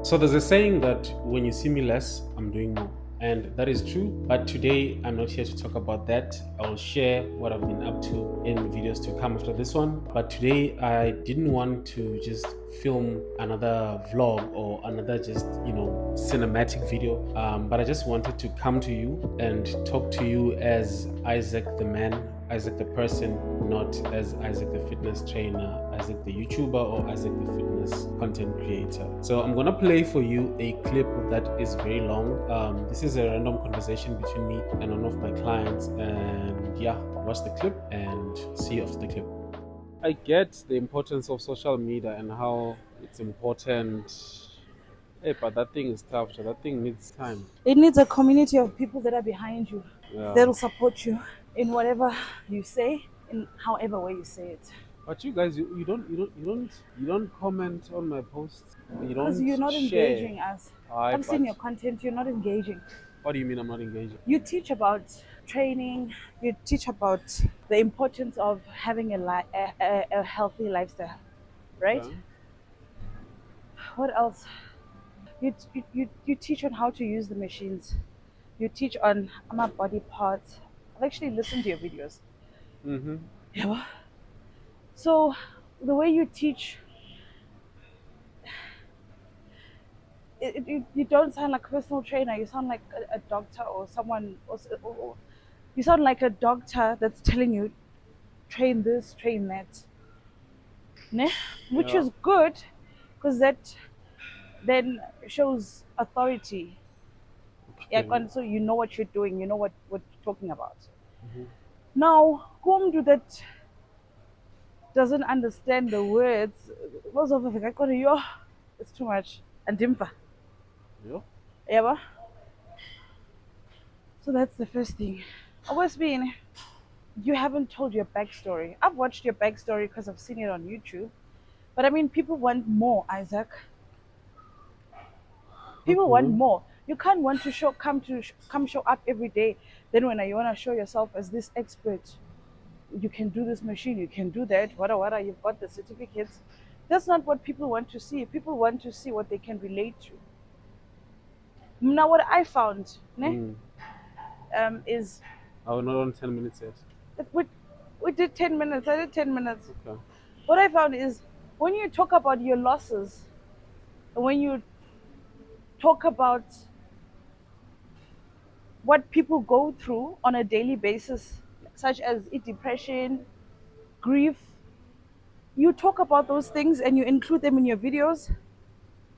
So there's a saying that when you see me less, I'm doing more. And that is true. But today, I'm not here to talk about that. I'll share what I've been up to in videos to come after this one. But today, I didn't want to just film another vlog or another just, cinematic video. But I just wanted to come to you and talk to you as Isaac the man, Isaac the person, not as Isaac the fitness trainer, Isaac the YouTuber, or Isaac the fitness content creator. So I'm gonna play for you a clip that is very long. This is a random conversation between me and one of my clients, and yeah, watch the clip and see you after the clip. I get the importance of social media and how it's important. Hey, but that thing is tough. So that thing needs time. It needs a community of people that are behind you, Yeah. that'll support you in whatever you say, in however way you say it. But you guys, you don't comment on my posts. You Because don't you're not share. engaging us. Hi, I've seen but your content, you're not engaging. what do you mean I'm not engaging? You teach about training, you teach about the importance of having a healthy lifestyle, right? Okay. What else? You teach on how to use the machines. You teach on my body parts. I've actually listened to your videos. Mm-hmm. Yeah. So the way you teach, you don't sound like a personal trainer. You sound like a doctor or someone, or you sound like a doctor that's telling you train this, train that, ne? Which Yeah. is good because that then shows authority. Yeah, Okay. and so you know what you're doing. You know what you're talking about. Mm-hmm. Now, whom do that doesn't understand the words? Most of them, it's too much. And dimfa, Yeah. yeah. So that's the first thing. Always been, you haven't told your backstory. I've watched your backstory because I've seen it on YouTube. But I mean, people want more, Isaac. People want Mm-hmm. more. You can't want to come show up every day. Then when you want to show yourself as this expert, you can do this machine, you can do that. Wada, you've got the certificates. That's not what people want to see. People want to see what they can relate to. Now, what I found, ne, Mm. is I will not on 10 minutes yet. that we did 10 minutes. I did 10 minutes. Okay. What I found is when you talk about your losses, when you talk about what people go through on a daily basis, such as depression, grief, you talk about those things and you include them in your videos,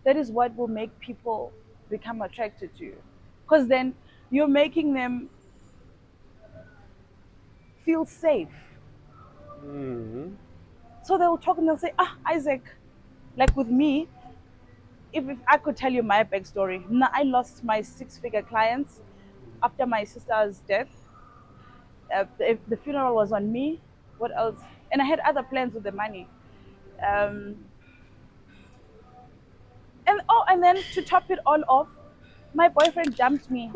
that is what will make people become attracted to you. Because then you're making them feel safe. Mm-hmm. So they'll talk and they'll say, Isaac, like with me, if I could tell you my backstory, now I lost my six-figure clients after my sister's death. The funeral was on me. What else? And I had other plans with the money. Um, and then to top it all off, my boyfriend dumped me.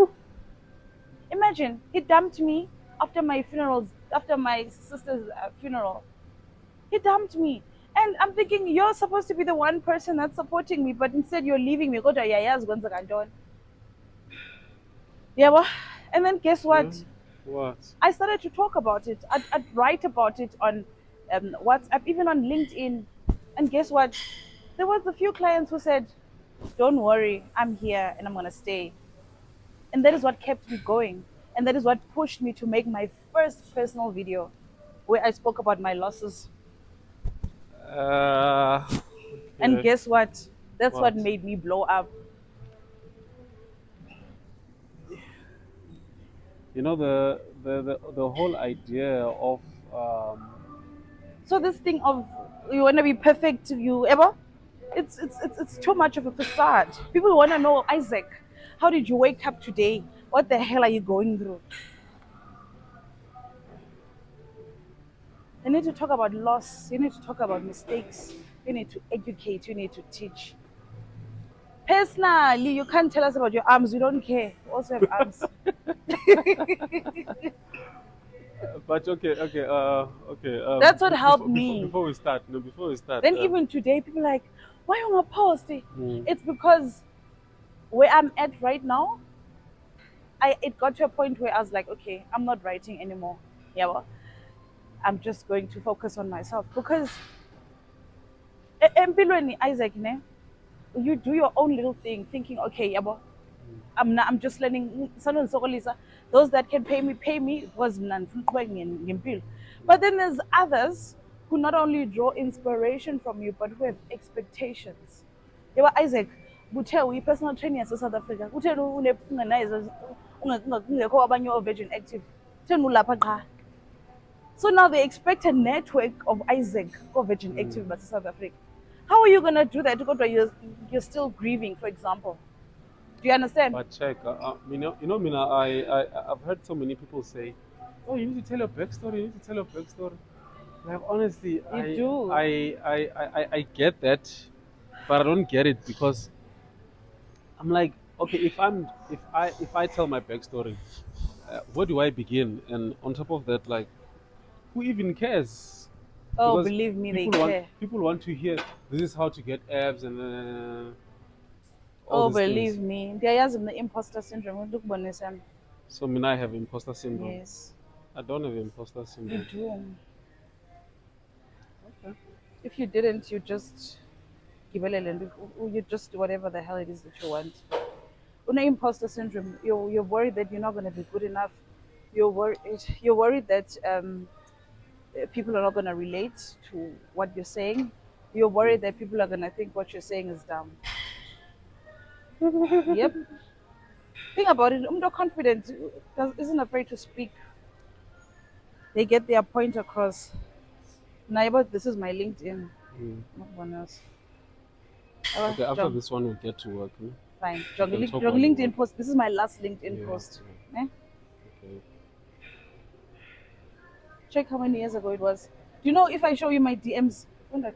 Imagine, he dumped me after my sister's funeral. He dumped me. And I'm thinking, you're supposed to be the one person that's supporting me, but instead you're leaving me. Go to Yaya's Gonzagadon. Yeah, well, and then guess Yeah. what? What? I started to talk about it. I'd write about it on WhatsApp, even on LinkedIn. And guess what? There was a few clients who said, "Don't worry, I'm here and I'm gonna stay." And that is what kept me going, and that is what pushed me to make my first personal video, where I spoke about my losses. And Okay. guess what? That's what What? made me blow up. The whole idea of So this thing of you want to be perfect, you ever? It's too much of a facade. People want to know, Isaac, how did you wake up today? What the hell are you going through? You need to talk about loss. You need to talk about mistakes. You need to educate. You need to teach. Personally, you can't tell us about your arms. We don't care. We also have arms. but okay. That's what helped Before before me. before we start, no, before we start, Then even today, people are like, why you not post? Mm. It's because where I'm at right now, it got to a point where I was like, okay, I'm not writing anymore. Yeah, well, I'm just going to focus on myself because empilweni Isaac, ne, you do your own little thing, thinking, okay, yeah, well, I'm just learning. Those that can pay me was none. But then there's others who not only draw inspiration from you, but who have expectations. Yeah, well, Isaac, uthe uyi personal trainer South Africa. Uthe ungekho abanye Virgin Active. Uthe ulapha qha. So now they expect a network of Isaac or Virgin Active but South Africa. How are you gonna do that? Because you're still grieving, for example. Do you understand? But check, Mina, I've heard so many people say, "Oh, you need to tell your backstory. You need to tell your backstory." Like honestly, You do. I get that, but I don't get it because I'm like, okay, if I tell my backstory, where do I begin? And on top of that, like, who even cares? Oh, Because believe me, they care. people want to hear this is how to get abs and all Oh, these believe things. me. There is the imposter syndrome. Look, Bonisam. So Mina, I have imposter syndrome. Yes, I don't have imposter you syndrome. do. Okay. If you didn't, you just give a little. You just do whatever the hell it is that you want. Una imposter syndrome. You're worried that you're not going to be good enough. You're worried that people are not going to relate to what you're saying. You're worried that people are going to think what you're saying is dumb. Yep. Think about it. Confident isn't afraid to speak. They get their point across. Naiba, this is my LinkedIn. Mm. Not one else. Okay, after John, this one, we'll get to work. fine. We John, can talk John while you LinkedIn work. post. This is my last LinkedIn Yeah. post. Eh? Okay. Check how many years ago it was. Do you know if I show you my DMs? When did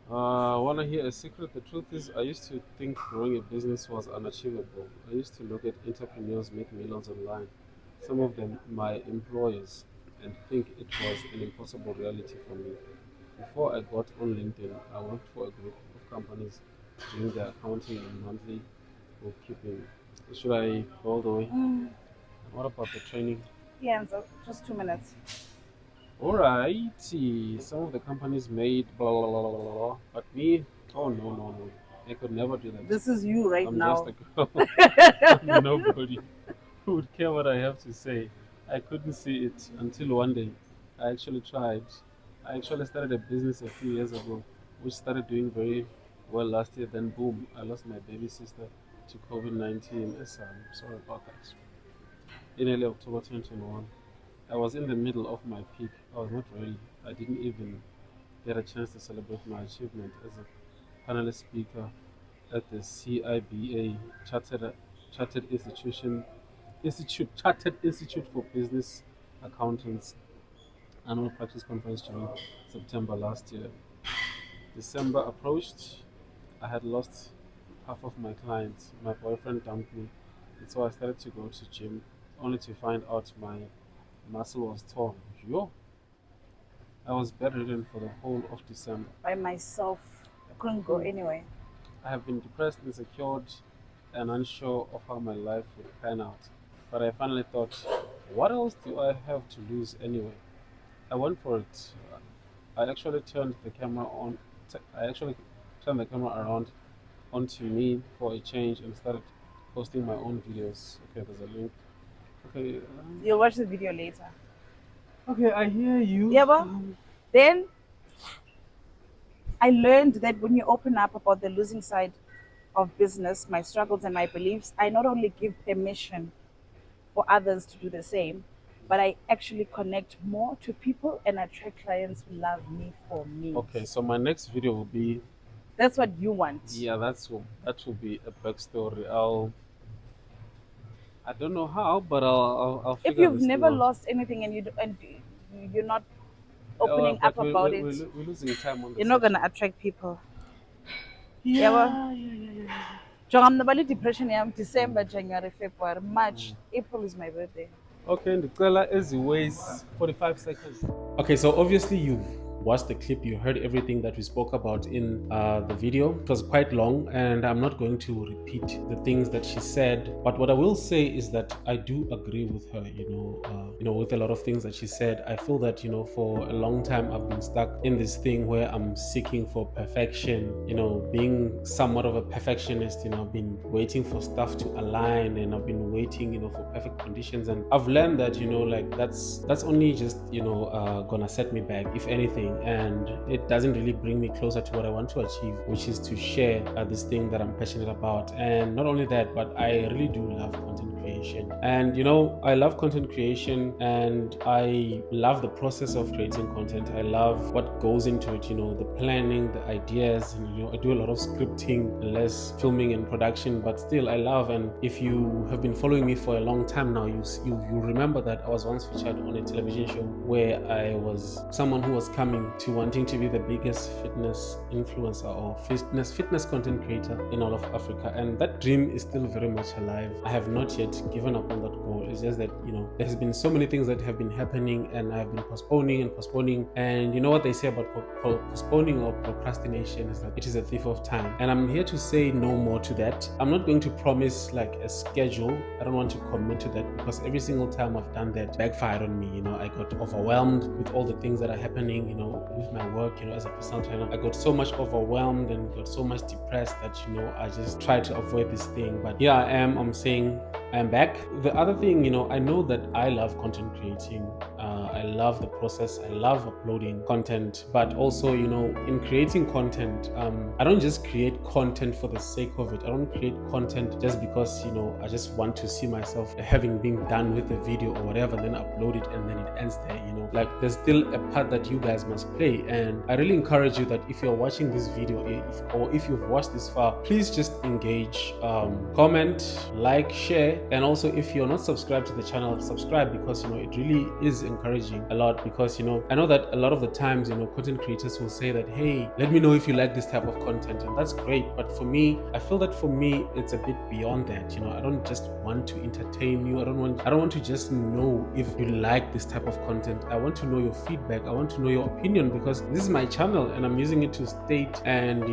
Wanna hear a secret? The truth is, I used to think growing a business was unachievable. I used to look at entrepreneurs make millions online, some of them my employers, and think it was an impossible reality for me. Before I got on LinkedIn, I worked for a group of companies doing their accounting and monthly bookkeeping. Should I go all the way? What about the training? Yeah, so just 2 minutes. Alrighty, some of the companies made blah blah blah blah blah, blah. But me, oh no no no, I could never do that. This is you right I'm just now. a girl. I'm nobody who would care what I have to say. I couldn't see it until one day I actually tried. I actually started a business a few years ago, which started doing very well last year. Then boom, I lost my baby sister to COVID-19. Yes, I'm sorry about that. In early October 2021. I was in the middle of my peak. I was not ready. I didn't even get a chance to celebrate my achievement as a panelist speaker at the CIBA Chartered Chartered Institute for Business Accountants annual practice conference during September last year. December approached. I had lost half of my clients. My boyfriend dumped me, and so I started to go to gym, only to find out my muscle was torn. Yo, I was bedridden for the whole of December. By myself. I couldn't go anyway. I have been depressed, insecure, and unsure of how my life would pan out. But I finally thought, what else do I have to lose anyway? I went for it. I actually turned the camera on. I actually turned the camera around onto me for a change and started posting my own videos. Okay, there's a link. Okay, You'll watch the video later. okay, I hear you. Yeah, but then I learned that when you open up about the losing side of business, my struggles and my beliefs, I not only give permission for others to do the same, but I actually connect more to people and attract clients who love me for me. Okay, so my next video will be That's what you want. yeah, that will be a backstory. I don't know how, but I'll If figure you've this thing never out. lost anything and you're not opening But up about it, we're losing time on the you're not section. gonna attract people. Yeah, Yeah, yeah. Jonga mnabali depression yam December, January, February, March, April is my birthday. Okay, the color is waste 45 seconds. Okay, so obviously you've watched the clip, you heard everything that we spoke about in the video. It was quite long, and I'm not going to repeat the things that she said, but what I will say is that I do agree with her, with a lot of things that she said. I feel that, for a long time I've been stuck in this thing where I'm seeking for perfection, being somewhat of a perfectionist. I've been waiting for stuff to align, and I've been waiting, for perfect conditions, and I've learned that, that's only just, gonna set me back, if anything, and it doesn't really bring me closer to what I want to achieve, which is to share this thing that I'm passionate about. And not only that, but I really do love content creation. And I love content creation, and I love the process of creating content. I love what goes into it, the planning, the ideas, and I do a lot of scripting, less filming and production, but still I love. And if you have been following me for a long time now, you remember that I was once featured on a television show where I was someone who was coming to wanting to be the biggest fitness influencer or fitness content creator in all of Africa, and that dream is still very much alive. I have not yet given up on that goal. It's just that there has been so many things that have been happening, and I have been postponing, and you know what they say about postponing or procrastination is that it is a thief of time. And I'm here to say no more to that. I'm not going to promise like a schedule. I don't want to commit to that, because every single time I've done that, backfired on me. I got overwhelmed with all the things that are happening, with my work, as a personal trainer. I got so much overwhelmed and got so much depressed that, I just try to avoid this thing. But here I am, I'm saying I'm back. The other thing, I know that I love content creating. I love the process. I love uploading content, but also, in creating content, I don't just create content for the sake of it. I don't create content just because, I just want to see myself having been done with the video or whatever, then upload it and then it ends there. Like there's still a part that you guys must play. And I really encourage you that if you're watching this video, or if you've watched this far, please just engage, comment, like, share. And also, if you're not subscribed to the channel, subscribe, because it really is encouraging a lot. Because I know that a lot of the times content creators will say that, hey, let me know if you like this type of content, and that's great. But for me, I feel that for me it's a bit beyond that. I don't just want to entertain you. I don't want to just know if you like this type of content. I want to know your feedback. I want to know your opinion, because this is my channel and I'm using it to state and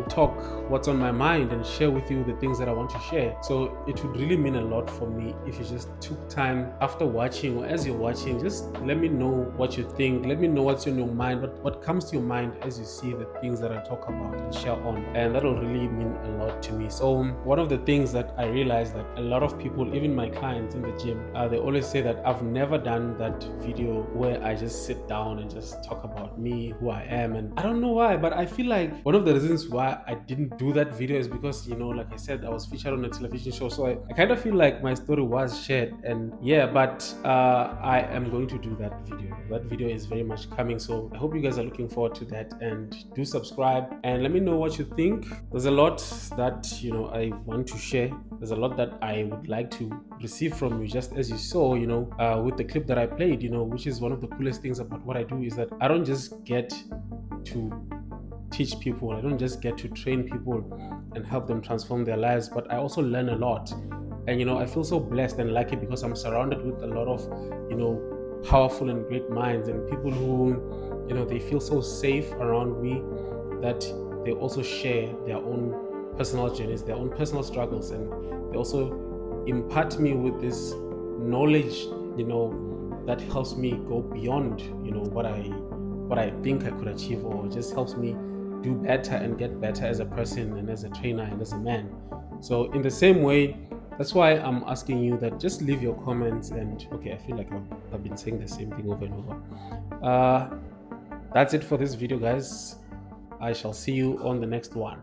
talk what's on my mind and share with you the things that I want to share. So it would really mean a lot for me if you just took time after watching, or as you're watching, just let me know what you think. Let me know what's in your mind, what comes to your mind as you see the things that I talk about and share on, and that'll really mean a lot to me. So one of the things that I realized that a lot of people, even my clients in the gym, they always say that I've never done that video where I just sit down and just talk about me, who I am. And I don't know why, but I feel like one of the reasons why I didn't do that video is because, like I said, I was featured on a television show. So I kind of feel like my story was shared, and but I am going to do that video. That video is very much coming. So I hope you guys are looking forward to that, and do subscribe and let me know what you think. There's a lot that, I want to share. There's a lot that I would like to receive from you, just as you saw, with the clip that I played, which is one of the coolest things about what I do, is that I don't just get to teach people. I don't just get to train people and help them transform their lives, but I also learn a lot. And I feel so blessed and lucky because I'm surrounded with a lot of powerful and great minds, and people who they feel so safe around me that they also share their own personal journeys, their own personal struggles, and they also impart me with this knowledge that helps me go beyond what I think I could achieve, or just helps me do better and get better as a person and as a trainer and as a man. So in the same way, that's why I'm asking you that just leave your comments. And okay, I feel like I've been saying the same thing over and over. That's it for this video, guys. I shall see you on the next one.